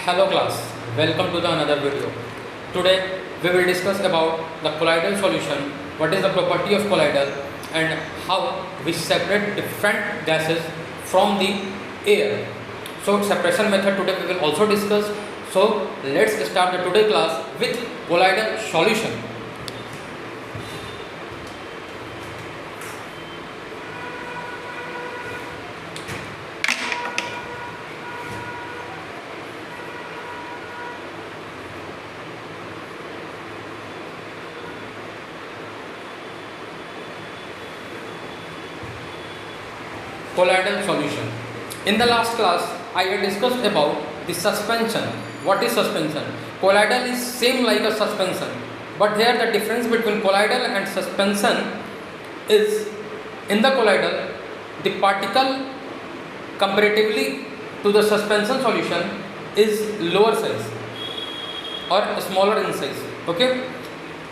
Hello class, welcome to the another video. Today we will discuss about the colloidal solution, what is the property of colloidal and how we separate different gases from the air. So separation method today we will also discuss. So let's start the today class with colloidal solution. Colloidal solution. In the last class, I had discussed about the suspension. What is suspension? Colloidal is same like a suspension, but here the difference between colloidal and suspension is in the colloidal, the particle comparatively to the suspension solution is lower size और smaller in size. Okay?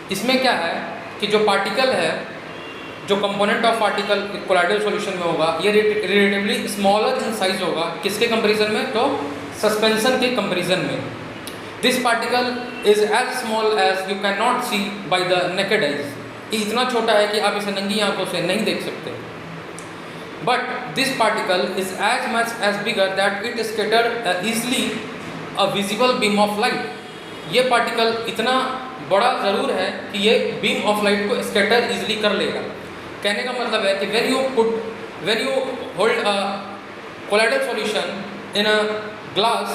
इसमें क्या है कि जो particle है, जो component of particle colloidal solution में होगा ये रिलेटिवली स्मॉलर इन साइज होगा. किसके कंपैरिजन में? तो सस्पेंशन के कंपैरिजन में. This particle is as small as you can not see by the naked eyes. ये इतना छोटा है कि आप इसे नंगी आंखों से नहीं देख सकते. But this particle is as much as bigger that it scattered easily a visible beam of light. ये पार्टिकल इतना बड़ा ज़रूर है कि ये बीम ऑफ लाइट को स्कैटर ईजिली कर लेगा. कहने का मतलब है कि when you hold a colloidal solution in a glass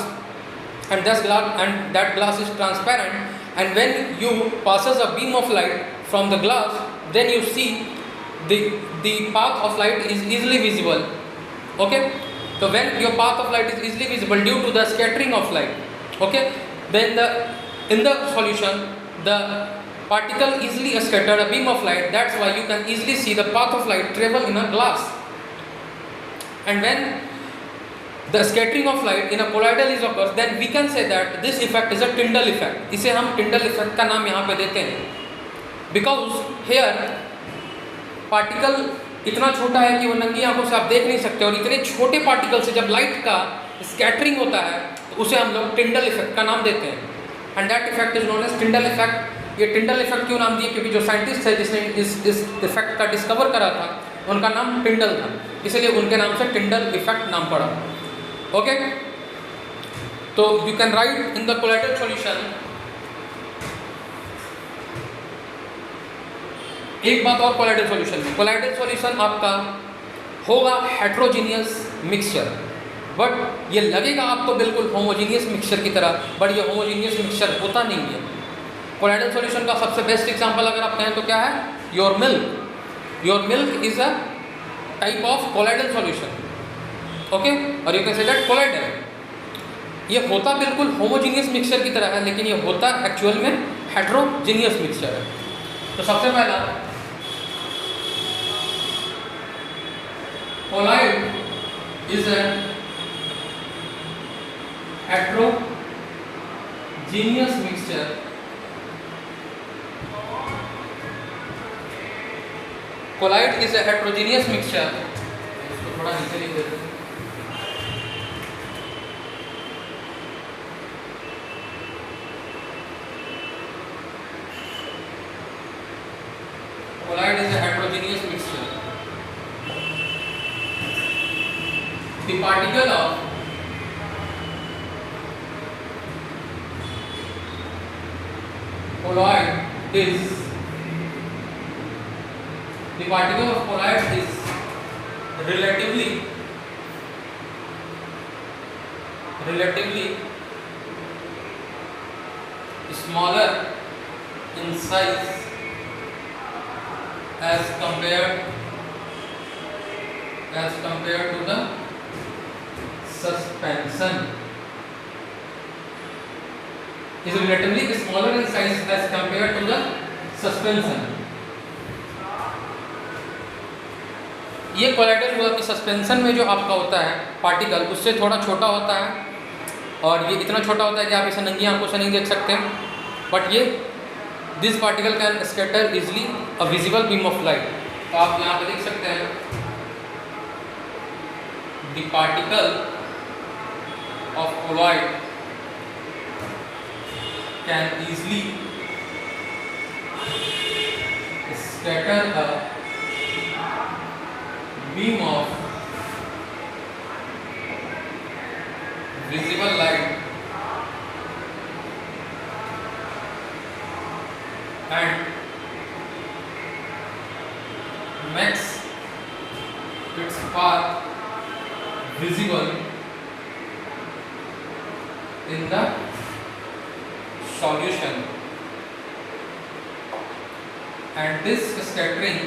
and that glass is transparent, and when you passes a beam of light from the glass, then you see the path of light is easily visible. Okay, so when your path of light is easily visible due to the scattering of light, okay, then in the solution the particle easily scattered a beam of light. That's why you can easily see the path of light travel in a glass. And when the scattering of light in a colloidal is occurs, then we can say that this effect is a Tyndall effect. इसे हम Tyndall effect का नाम यहाँ पे देते हैं. Because here particle इतना छोटा है कि वो नंगी आंखों से आप देख नहीं सकते, और इतने छोटे पार्टिकल से जब लाइट का स्कैटरिंग होता है तो उसे हम लोग Tyndall effect का नाम देते हैं. And that effect is known as Tyndall effect. ये टिंडल इफेक्ट क्यों नाम दिया? क्योंकि जो साइंटिस्ट है जिसने इस इफेक्ट का डिस्कवर करा था उनका नाम टिंडल था, इसलिए उनके नाम से टिंडल इफेक्ट नाम पड़ा. ओके, तो you can write in the colloidal solution. एक बात और कोलाइडल सॉल्यूशन में, कोलाइडल सॉल्यूशन आपका होगा हेट्रोजीनियस मिक्सचर, बट ये लगेगा आपको बिल्कुल होमोजीनियस मिक्सचर की तरह, बट ये होमोजीनियस मिक्सचर होता नहीं है. कोलाइडल सॉल्यूशन का सबसे बेस्ट एग्जांपल अगर आप कहें तो क्या है? Your milk is a type of colloidal solution. Okay, और you can say that colloidal. ये होता बिल्कुल होमोजीनियस मिक्सचर की तरह है, लेकिन ये होता एक्चुअल में हेट्रोजीनियस मिक्सचर है. तो सबसे पहला colloid is a heterogeneous mixture. Colloid is a heterogeneous mixture. इसको थोड़ा नीचे लिख देते हैं. Colloid is a heterogeneous mixture. The particle of colloid is the particle of colloid is relatively smaller in size as compared to the suspension. Is relatively smaller in size as compared to the suspension. ये colloidal हुआ कि suspension में जो आपका होता है particle उससे थोड़ा छोटा होता है, और ये इतना छोटा होता है कि आप इसे नंगी आंखों से नहीं देख सकते. बट ये this particle can scatter easily a visible beam of light. तो आप यहाँ पे देख सकते हैं the particle of colloid can easily scatter a beam of visible light and makes its path visible in the solution, and this scattering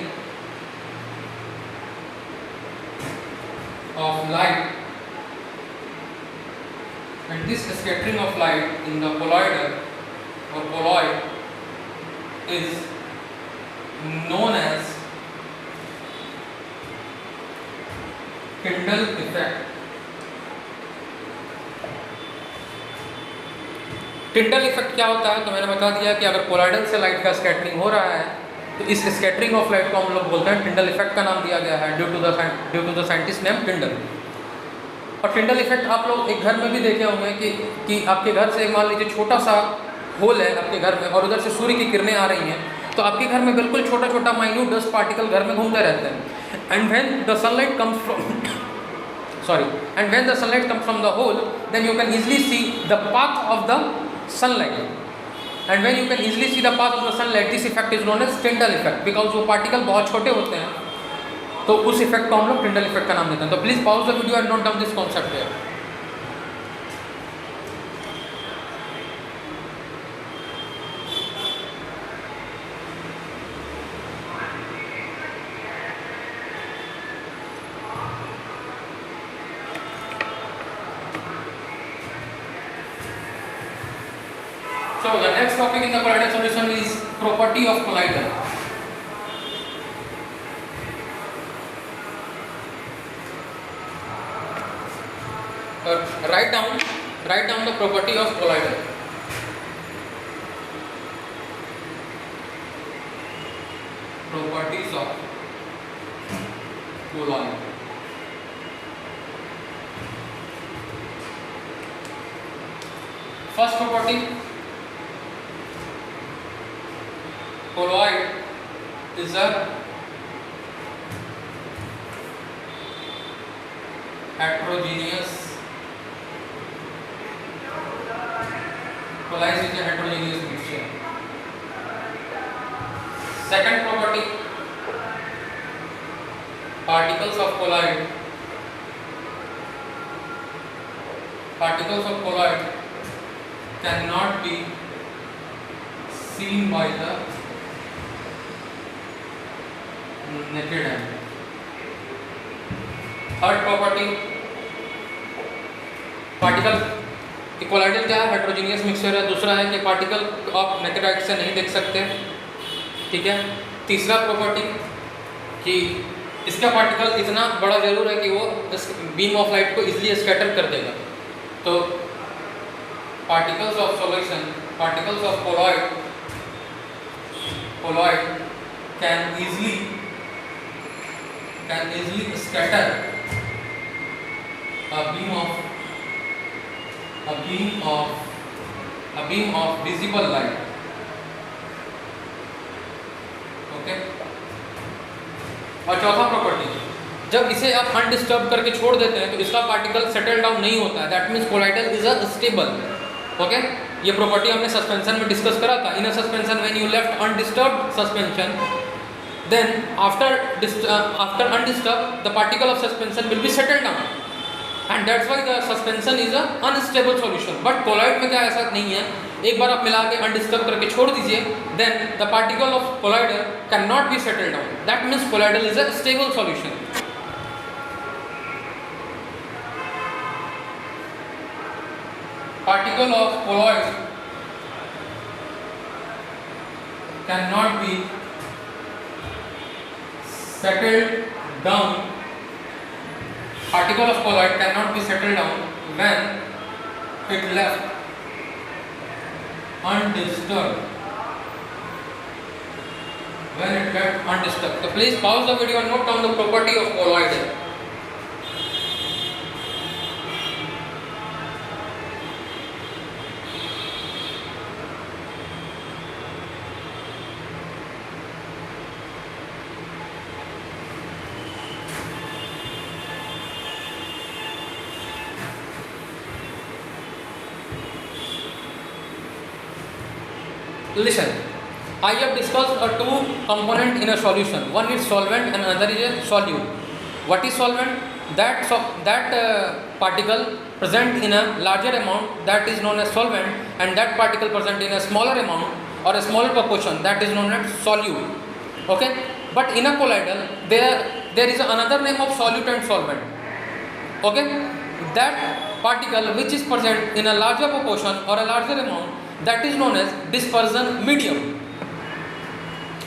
of light in the colloidal or colloid is known as Tyndall effect. Tyndall effect क्या होता है? तो मैंने बता दिया कि अगर colloidal से लाइट का स्कैटरिंग हो रहा है तो इस स्कैटरिंग ऑफ लाइट को हम लोग बोलते हैं टिंडल इफेक्ट का नाम दिया गया है due to the scientist name Tyndall. और टिंडल इफेक्ट आप लोग एक घर में भी देखे होंगे कि आपके घर से मान लीजिए छोटा सा होल है आपके घर में और उधर से सूर्य की किरणें आ रही हैं, तो आपके घर में बिल्कुल छोटा छोटा माइन्यूट डस्ट पार्टिकल घर में घूमते रहते हैं। And when the sunlight comes from the hole, then you can easily see the path of the sunlight, and when you can easily see the path of the sunlight, this effect is known as Tyndall effect, because वो particle बहुत छोटे होते हैं तो उस effect को हम लोग टिंडल इफेक्ट का नाम देते हैं। तो please pause the video and note down this concept here. So the next topic in the colloidal solution is property of colloidal. Write down the property of colloidal. Properties of colloid. First property, colloid is a heterogeneous. Colloid is a heterogeneous mixture. Second property, particles of colloid cannot be seen by the naked eye. Third property, particle colloidal क्या है? Heterogeneous mixture है। दूसरा है कि particle आप naked eyes से नहीं देख सकते, ठीक है। तीसरा प्रॉपर्टी कि इसका पार्टिकल इतना बड़ा जरूर है कि वो इस बीम ऑफ लाइट को इजीली स्कैटर कर देगा। तो particles of solution, particles of colloid can easily scatter a beam of visible light. Okay. और चौथा प्रॉपर्टी, जब इसे आप अनडिस्टर्ब करके छोड़ देते हैं तो इसका पार्टिकल सेटल डाउन नहीं होता है। That means colloidal is a stable. Okay, ये प्रॉपर्टी हमने सस्पेंशन में डिस्कस करा था। In a suspension when you left undisturbed suspension, then after undisturbed the particle of suspension will be settled down, and that's why the suspension is a unstable solution. But colloid में क्या ऐसा नहीं है, एक बार आप मिला के अनडिस्टर्ब करके छोड़ दीजिए, then the particle of colloidal cannot be settled down. That means colloidal is a stable solution. Particle of colloid cannot be settled down. Particle of colloid cannot be settled down when it left undisturbed. When it left undisturbed. So please pause the video and note down the property of colloid. Listen, I have discussed two component in a solution. One is solvent and another is a solute. What is solvent? That particle present in a larger amount, that is known as solvent, and that particle present in a smaller amount or a smaller proportion, that is known as solute. Okay, but in a colloidal there is another name of solute and solvent. Okay, that particle which is present in a larger proportion or a larger amount, that is known as dispersion medium.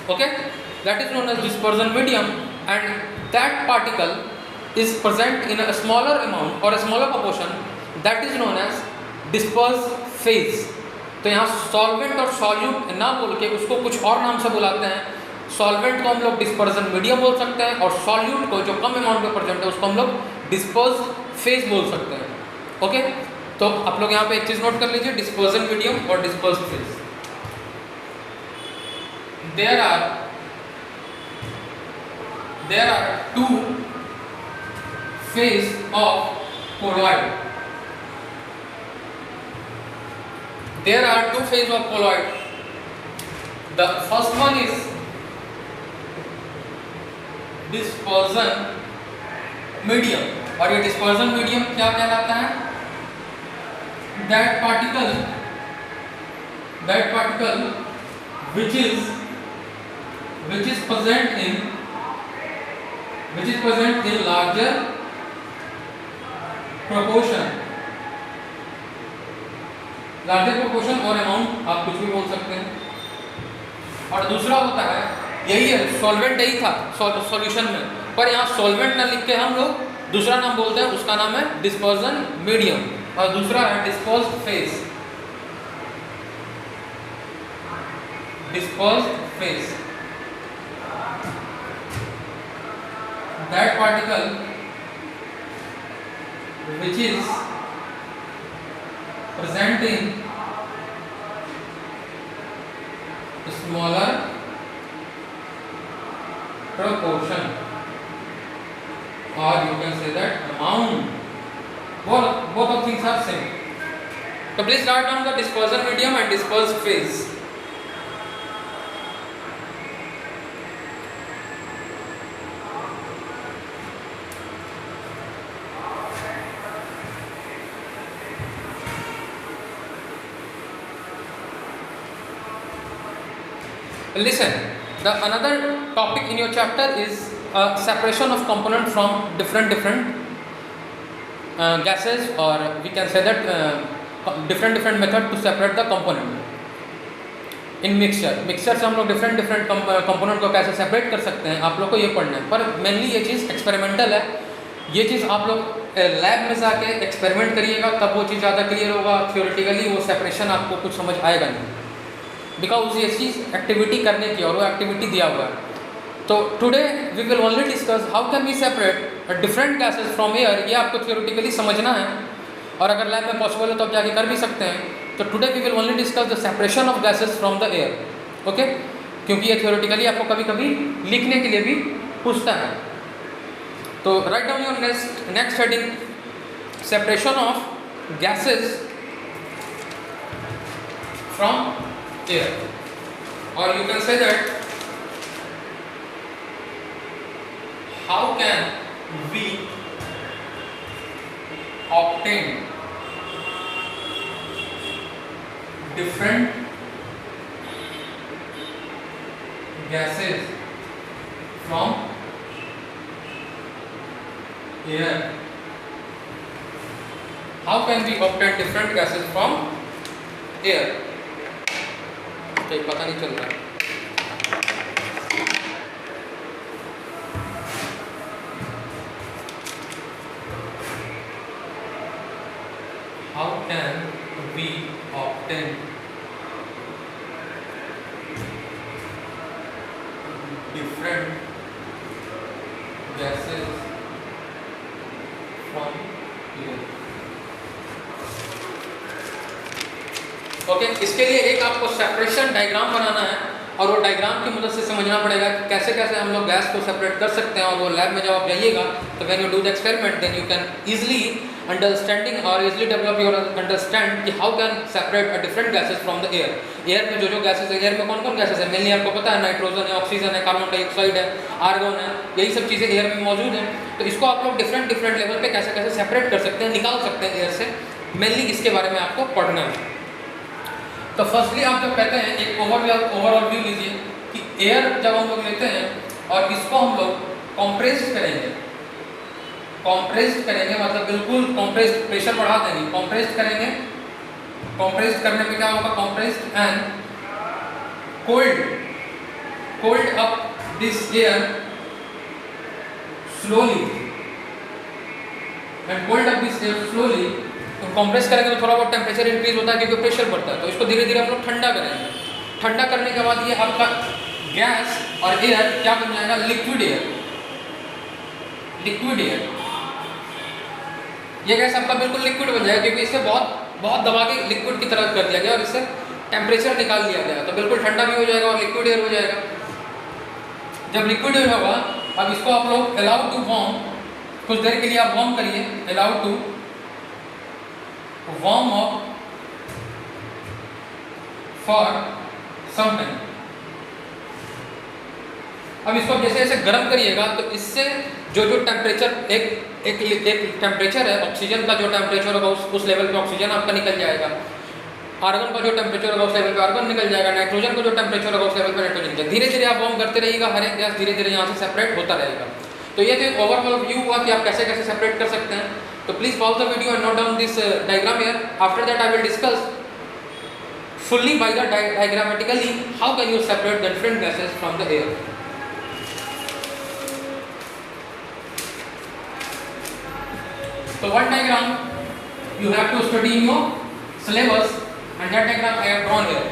Okay, that is known as dispersion medium, and that particle is present in a smaller amount or a smaller proportion, that is known as dispersed phase. तो यहाँ solvent और solute ना बोल के उसको कुछ और नाम से बुलाते हैं. सॉल्वेंट को हम लोग डिस्पर्जन मीडियम बोल सकते हैं और सॉल्यूट को जो कम अमाउंट में प्रेजेंट है उसको हम लोग डिस्पर्स फेज बोल सकते हैं. ओके, तो आप लोग यहाँ पे एक चीज़ नोट कर लीजिए, डिस्पर्जन मीडियम और disperse phase. There are two phase of colloid. There are two phases of colloid. The first one is dispersion medium. और ये dispersion medium क्या कहलाता है? That particle which is present in larger proportion और amount आप कुछ भी बोल सकते हैं. और दूसरा होता है, यही है सॉल्वेंट, यही था सॉल्यूशन में, पर यहाँ सॉल्वेंट ना लिख के हम लोग दूसरा नाम बोलते हैं, उसका नाम है डिस्पर्जन मीडियम और दूसरा है dispersed phase. That particle which is present in smaller proportion, or you can say that amount. Both of things are same. So please write down the dispersion medium and dispersed phase. Listen, the another topic in your chapter is separation of component from different gases, or we can say that different method to separate the component in mixture से हम लोग different component को कैसे separate कर सकते हैं, आप लोग को ये पढ़ना है. पर mainly ये चीज़ experimental है, ये चीज़ आप लोग लैब में जाके एक्सपेरिमेंट करिएगा तब वो चीज़ ज़्यादा क्लियर होगा. थ्योरेटिकली वो सेपरेशन आपको कुछ समझ आएगा नहीं, बिकॉज ये चीज़ एक्टिविटी करने की और वो एक्टिविटी दिया हुआ है. तो today we will only discuss how can we separate different gases from air. ये आपको थ्योरेटिकली समझना है और अगर लैब में पॉसिबल है तो आप जाके कर भी सकते हैं. तो today we will only discuss the separation of gases from the air. Okay, क्योंकि ये थ्योरेटिकली आपको कभी कभी लिखने के लिए भी पूछता है. तो write down your next heading, separation of gases from air, or you can say that how can we obtain different gases from air. How can we obtain different gases from air? पता नहीं चल रहा. How can we obtain different gases from air? Okay, इसके लिए एक आपको separation diagram बनाना है और वो डायग्राम की मदद से समझना पड़ेगा कि कैसे कैसे हम लोग गैस को सेपरेट कर सकते हैं. और वो लैब में जब आप जाइएगा तो when you do the experiment then you can easily understanding और इजली डेवलप योर अंडरस्टैंड कि how can separate a different gases from the air. Air में जो गैसेज है, एयर में कौन कौन गैसेज है, मेनली आपको पता है नाइट्रोजन है, ऑक्सीजन है, कार्बन डाइऑक्साइड है, आर्गन है, यही सब चीज़ें एयर में मौजूद हैं। तो इसको आप लोग डिफरेंट लेवल पे कैसे कैसे सेपरेट कर सकते हैं, निकाल सकते हैं एयर से, मेनली इसके बारे में आपको पढ़ना है। तो फर्स्टली आप जब कहते हैं एक ओवरऑल व्यू लीजिए कि एयर जब हम लोग लेते हैं और इसको हम लोग कॉम्प्रेस्ड करेंगे, मतलब बिल्कुल कॉम्प्रेस्ड, प्रेशर बढ़ा देंगे, कॉम्प्रेस्ड करेंगे। कॉम्प्रेस्ड करने पे क्या होगा, compressed and cold up this air slowly and cold up this air slowly. तो कंप्रेस करेंगे तो थोड़ा बहुत टेम्परेचर इंक्रीज होता है क्योंकि प्रेशर बढ़ता है, तो इसको धीरे धीरे हम लोग ठंडा करेंगे। ठंडा करने के बाद ये आपका गैस और एयर क्या बन जाएगा, लिक्विड एयर। ये गैस आपका बिल्कुल लिक्विड बन जाएगा क्योंकि इसे बहुत दबा के लिक्विड की तरह कर दिया गया और इससे टेम्परेचर निकाल लिया गया, तो बिल्कुल ठंडा भी हो जाएगा और लिक्विड एयर हो जाएगा। जब लिक्विड एयर होगा, अब इसको आप लोग अलाउ टू वार्म, कुछ देर के लिए आप वार्म करिए, allow to warm up for some time. अब इसको जैसे जैसे गर्म करिएगा तो इससे जो टेम्परेचर एक टेम्परेचर है, ऑक्सीजन का जो टेम्परेचर होगा उस लेवल पे ऑक्सीजन आपका निकल जाएगा, आर्गन का जो टेम्परेचर होगा उस लेवल पे आर्गन निकल जाएगा, नाइट्रोजन का जो टेम्परेचर होगा उस लेवल पे नाइट्रोजन। धीरे धीरे आप वार्म करते रहिएगा, हर एक गैस धीरे धीरे यहाँ से सेपरेट होता रहेगा। तो ये तो एक ओवरऑल व्यू हुआ कि आप कैसे कैसे सेपरेट कर सकते हैं। तो please pause the video and note down this diagram here. After that I will discuss fully by the diagrammatically how can you separate the different gases from the air. So one diagram you have to study in your syllabus and that diagram I have drawn here.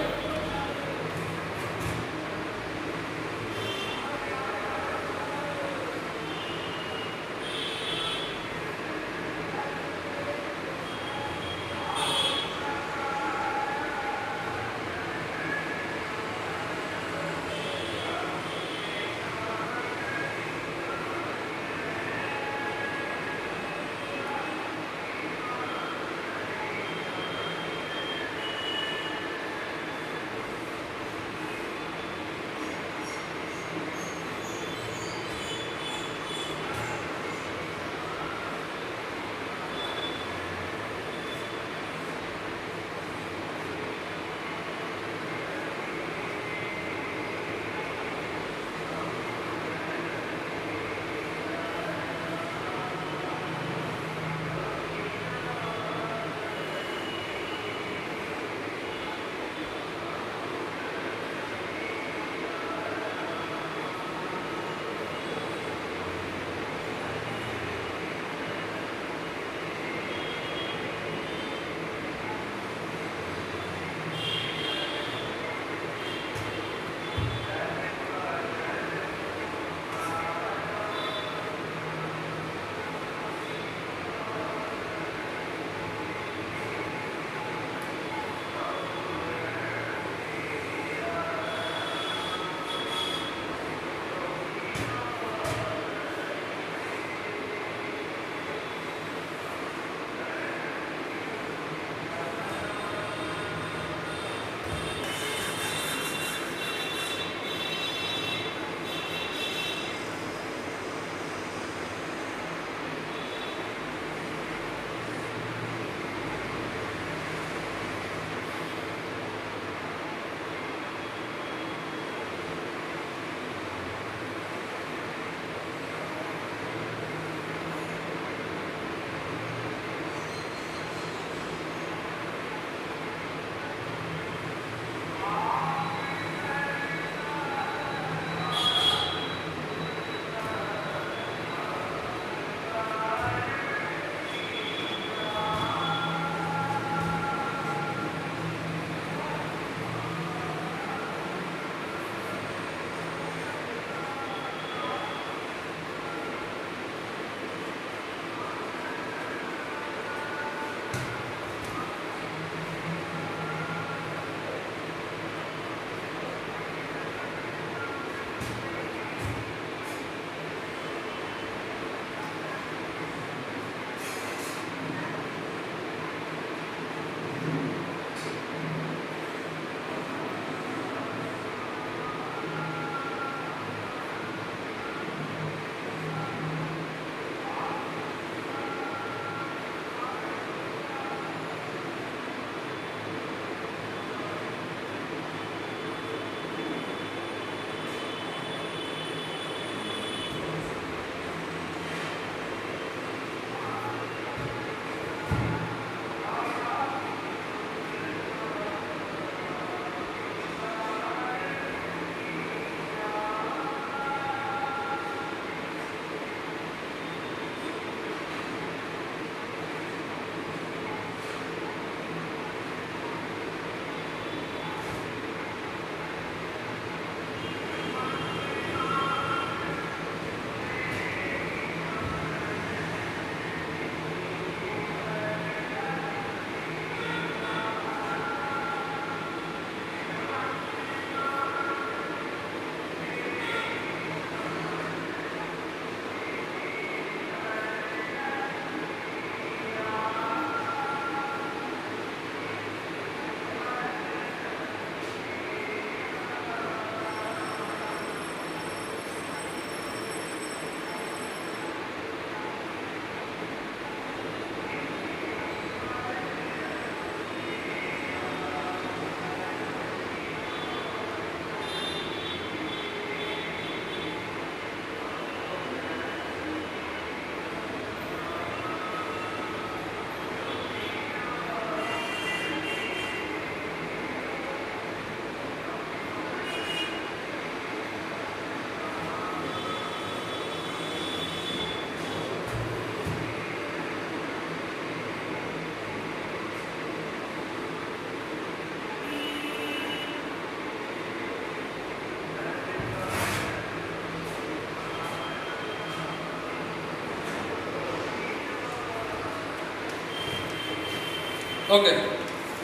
Okay,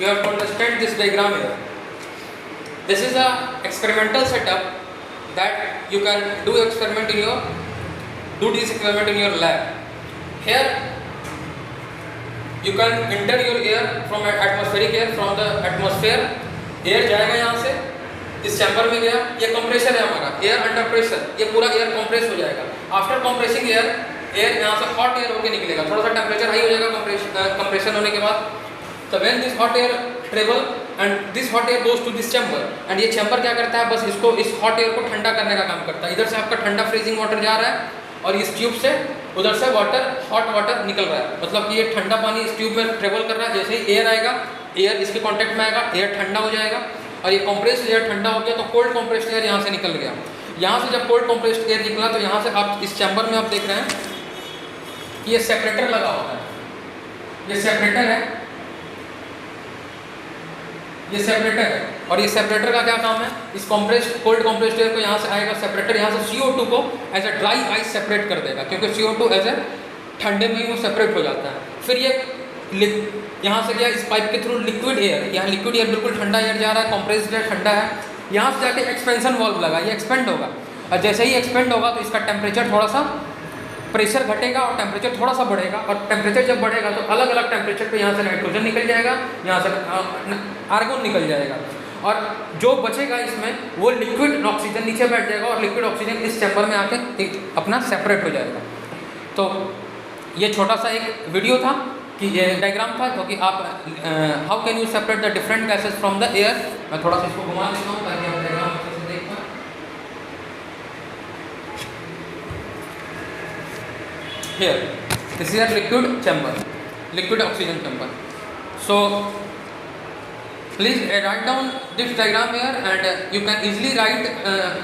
you have to understand this diagram here. This is a experimental setup that you can do this experiment in your lab. Here you can enter your air from atmospheric air, from the atmosphere. Air जाएगा यहाँ से, इस chamber में गया, ये compressor है हमारा, air under pressure, ये पूरा एयर कंप्रेस हो जाएगा. आफ्टर कंप्रेसिंग एयर यहाँ से हॉट एयर होके निकलेगा, थोड़ा सा टेम्परेचर हाई हो जाएगा कंप्रेशन होने के बाद. तो when this hot air travel and this hot air goes to this chamber, एंड ये चैम्बर क्या करता है, बस इसको, इस हॉट एयर को ठंडा करने का काम करता है. इधर से आपका ठंडा फ्रीजिंग वाटर जा रहा है और इस ट्यूब से उधर से वाटर, हॉट वाटर निकल रहा है. मतलब कि ये ठंडा पानी इस ट्यूब में ट्रेवल कर रहा है. जैसे ही एयर आएगा, एयर इसके कांटेक्ट में आएगा, एयर ठंडा हो जाएगा और ये कंप्रेस्ड एयर ठंडा हो गया तो कोल्ड कंप्रेस्ड एयर यहाँ से निकल गया. यहाँ से जब कोल्ड कंप्रेस्ड एयर निकला तो यहाँ से आप इस चैम्बर में आप देख रहे हैं कि ये सेपरेटर लगा होता है. ये सेपरेटर है, ये सेपरेटर है. और ये सेपरेटर का क्या काम है, इस कंप्रेस्ड, कोल्ड कंप्रेस्ड एयर को यहाँ से आएगा सेपरेटर, यहाँ से CO2 को as a dry ice separate कर देगा, क्योंकि CO2 एज ए ठंडे में ही वो सेपरेट हो जाता है. फिर ये यहाँ से क्या, इस पाइप के थ्रू लिक्विड एयर, यहाँ लिक्विड एयर बिल्कुल ठंडा एयर जा रहा है, कंप्रेस्ड एयर ठंडा है. यहाँ से जाके एक्सपेंशन वाल्व लगा, ये एक्सपेंड होगा और जैसे ही एक्सपेंड होगा तो इसका टेम्परेचर थोड़ा सा, प्रेशर घटेगा और टेम्परेचर थोड़ा सा बढ़ेगा. और टेम्परेचर जब बढ़ेगा तो अलग अलग टेम्परेचर पे यहाँ से नाइट्रोजन निकल जाएगा, यहाँ से आर्गन निकल जाएगा और जो बचेगा इसमें वो लिक्विड ऑक्सीजन नीचे बैठ जाएगा और लिक्विड ऑक्सीजन इस चैम्बर में आके अपना सेपरेट हो जाएगा. तो ये छोटा सा एक वीडियो था कि ये डायग्राम था, क्योंकि आप how can you separate the different gases from the air. मैं थोड़ा सा इसको घुमा देता हूँ ताकि आप डायग्राम अच्छे से देख पाएं. Here, this is a liquid chamber, liquid oxygen chamber. So please write down this diagram here, and you can easily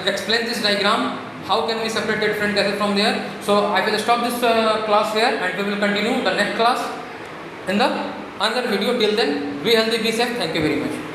explain this diagram. How can we separate the different gases from there? So I will stop this class here, and we will continue the next class in the another video. Till then, be healthy, be safe. Thank you very much.